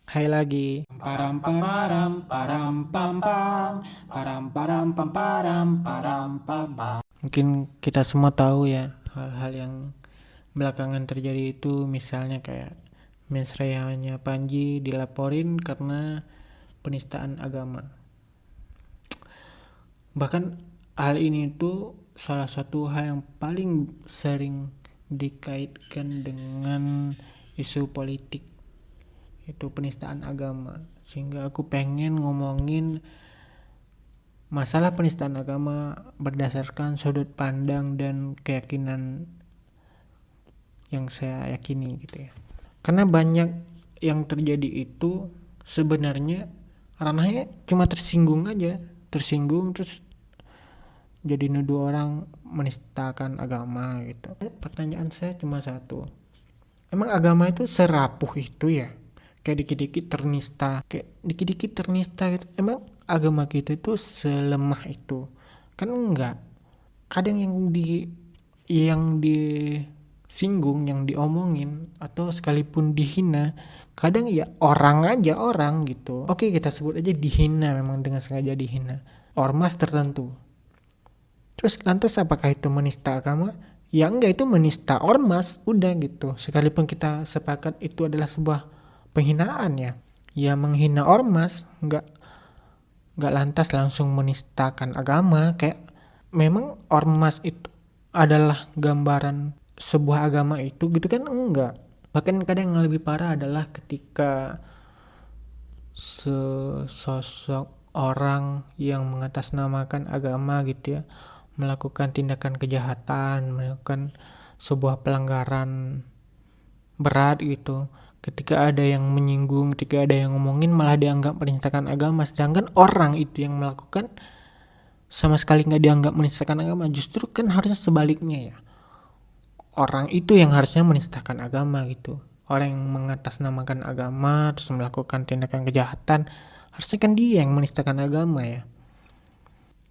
Hai lagi. Param param param pam pam param param pam param param pam pam. Mungkin kita semua tahu ya hal-hal yang belakangan terjadi itu, misalnya kayak mensreanya Panji dilaporin karena penistaan agama. Bahkan hal ini tuh salah satu hal yang paling sering dikaitkan dengan isu politik, itu penistaan agama. Sehingga aku pengen ngomongin masalah penistaan agama berdasarkan sudut pandang dan keyakinan yang saya yakini gitu ya. Karena banyak yang terjadi itu sebenarnya ranahnya cuma tersinggung aja, tersinggung terus jadi nuduh orang menistakan agama gitu. Pertanyaan saya cuma satu, emang agama itu serapuh itu ya? Kayak dikit-dikit ternista gitu. Emang agama kita itu selemah itu? Kan enggak. Kadang yang disinggung, yang diomongin atau sekalipun dihina, kadang ya orang aja, orang gitu. Oke, kita sebut aja dihina, memang dengan sengaja dihina ormas tertentu. Terus lantas apakah itu menista agama? Ya enggak, itu menista ormas, udah gitu. Sekalipun kita sepakat itu adalah sebuah penghinaan ya. Ya menghina ormas, enggak lantas langsung menistakan agama. Kayak memang ormas itu adalah gambaran sebuah agama itu gitu kan, enggak. Bahkan kadang yang lebih parah adalah ketika sesosok orang yang mengatasnamakan agama gitu ya melakukan tindakan kejahatan, melakukan sebuah pelanggaran berat gitu. Ketika ada yang menyinggung, ketika ada yang ngomongin, malah dianggap menistakan agama, sedangkan orang itu yang melakukan sama sekali nggak dianggap menistakan agama. Justru kan harusnya sebaliknya ya, orang itu yang harusnya menistakan agama gitu. Orang yang mengatasnamakan agama terus melakukan tindakan kejahatan, harusnya kan dia yang menistakan agama ya.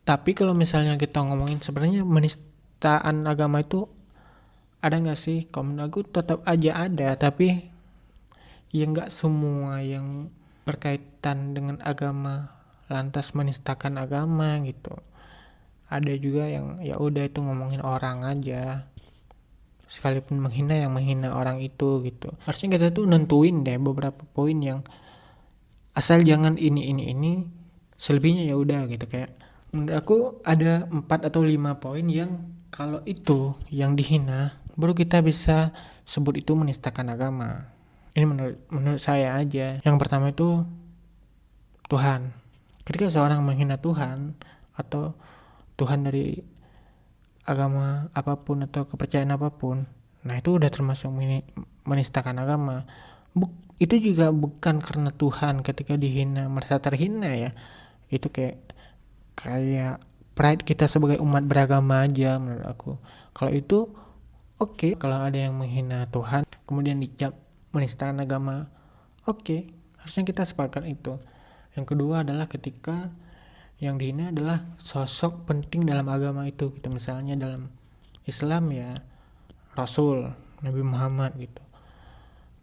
Tapi kalau misalnya kita ngomongin sebenarnya menistaan agama itu ada nggak sih? Kalau menurut aku tetap aja ada, tapi ya nggak semua yang berkaitan dengan agama lantas menistakan agama gitu. Ada juga yang ya udah itu ngomongin orang aja, sekalipun menghina yang menghina orang itu gitu. Harusnya kita tuh nentuin deh beberapa poin yang asal jangan ini, selebihnya ya udah gitu. Kayak menurut aku ada 4 atau 5 poin yang kalau itu yang dihina baru kita bisa sebut itu menistakan agama. Ini menurut saya aja. Yang pertama itu Tuhan. Ketika seorang menghina Tuhan atau Tuhan dari agama apapun atau kepercayaan apapun, nah itu udah termasuk menistakan agama. Itu juga bukan karena Tuhan ketika dihina merasa terhina ya, itu kayak pride kita sebagai umat beragama aja menurut aku. Kalau itu oke. Kalau ada yang menghina Tuhan kemudian dicap menistakan agama, oke, harusnya kita sepakat itu. Yang kedua adalah ketika yang dihina adalah sosok penting dalam agama itu. Kita misalnya dalam Islam ya Rasul Nabi Muhammad gitu.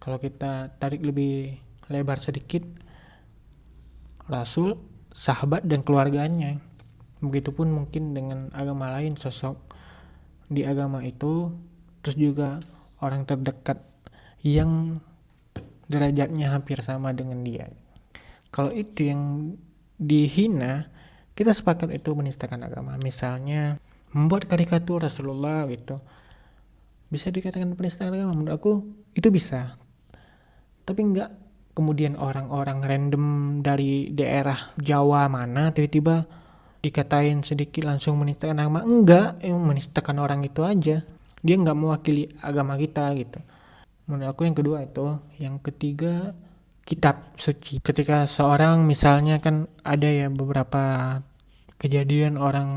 Kalau kita tarik lebih lebar sedikit, Rasul, sahabat dan keluarganya. Begitupun mungkin dengan agama lain, sosok di agama itu, terus juga orang terdekat yang derajatnya hampir sama dengan dia. Kalau itu yang dihina, kita sepakat itu menistakan agama. Misalnya membuat karikatur Rasulullah gitu, bisa dikatakan penistaan agama. Menurut aku itu bisa. Tapi enggak kemudian orang-orang random dari daerah Jawa mana tiba-tiba dikatain sedikit langsung menistakan agama. Enggak, menistakan orang itu aja. Dia enggak mewakili agama kita gitu. Menurut aku yang kedua itu. Yang ketiga, kitab suci. Ketika seorang misalnya kan ada ya beberapa kejadian orang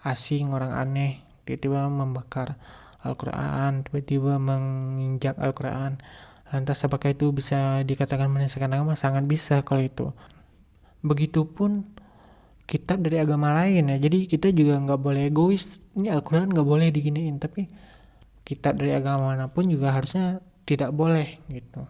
asing, orang aneh tiba-tiba membakar Al-Quran, tiba-tiba menginjak Al-Quran. Lantas apakah itu bisa dikatakan menistakan agama? Sangat bisa kalau itu. Begitupun kitab dari agama lain ya. Jadi kita juga nggak boleh egois. Ini Al-Quran nggak boleh diginiin, tapi kitab dari agama manapun juga harusnya tidak boleh gitu.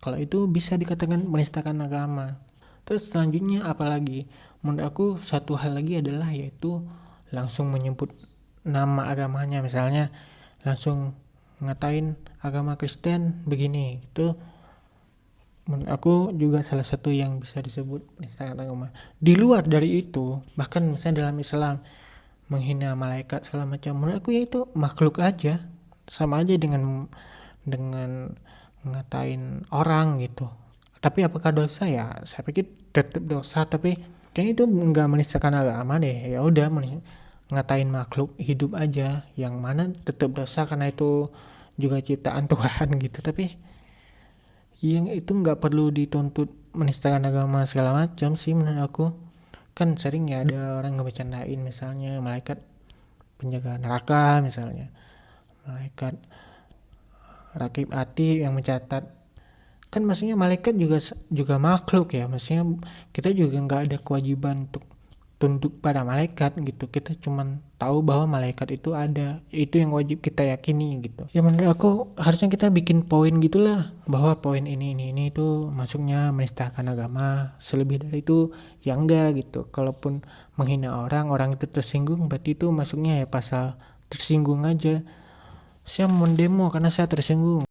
Kalau itu bisa dikatakan menistakan agama. Terus selanjutnya apalagi? Menurut aku satu hal lagi adalah yaitu langsung menyebut nama agamanya, misalnya langsung ngatain agama Kristen begini. Itu menurut aku juga salah satu yang bisa disebut menistakan agama. Di luar dari itu, bahkan misalnya dalam Islam menghina malaikat segala macam, menurut aku ya itu makhluk aja, sama aja dengan ngatain orang gitu. Tapi apakah dosa? Ya saya pikir tetap dosa, tapi kayaknya itu nggak menistakan agama deh. Ya udah, ngatain makhluk hidup aja, yang mana tetap dosa karena itu juga ciptaan Tuhan gitu. Tapi yang itu nggak perlu dituntut menistakan agama segala macam sih menurut aku. Kan sering ya ada orang ngebecandain misalnya malaikat penjaga neraka, misalnya malaikat rakib hati yang mencatat. Kan maksudnya malaikat juga makhluk ya, maksudnya kita juga nggak ada kewajiban untuk tunduk pada malaikat gitu. Kita cuman tahu bahwa malaikat itu ada, itu yang wajib kita yakini gitu. Ya menurut aku harusnya kita bikin poin gitulah, bahwa poin ini itu masuknya menistakan agama, selebih dari itu ya enggak gitu. Kalaupun menghina orang itu tersinggung, berarti itu masuknya ya pasal tersinggung aja. Saya mendemo karena saya tersinggung.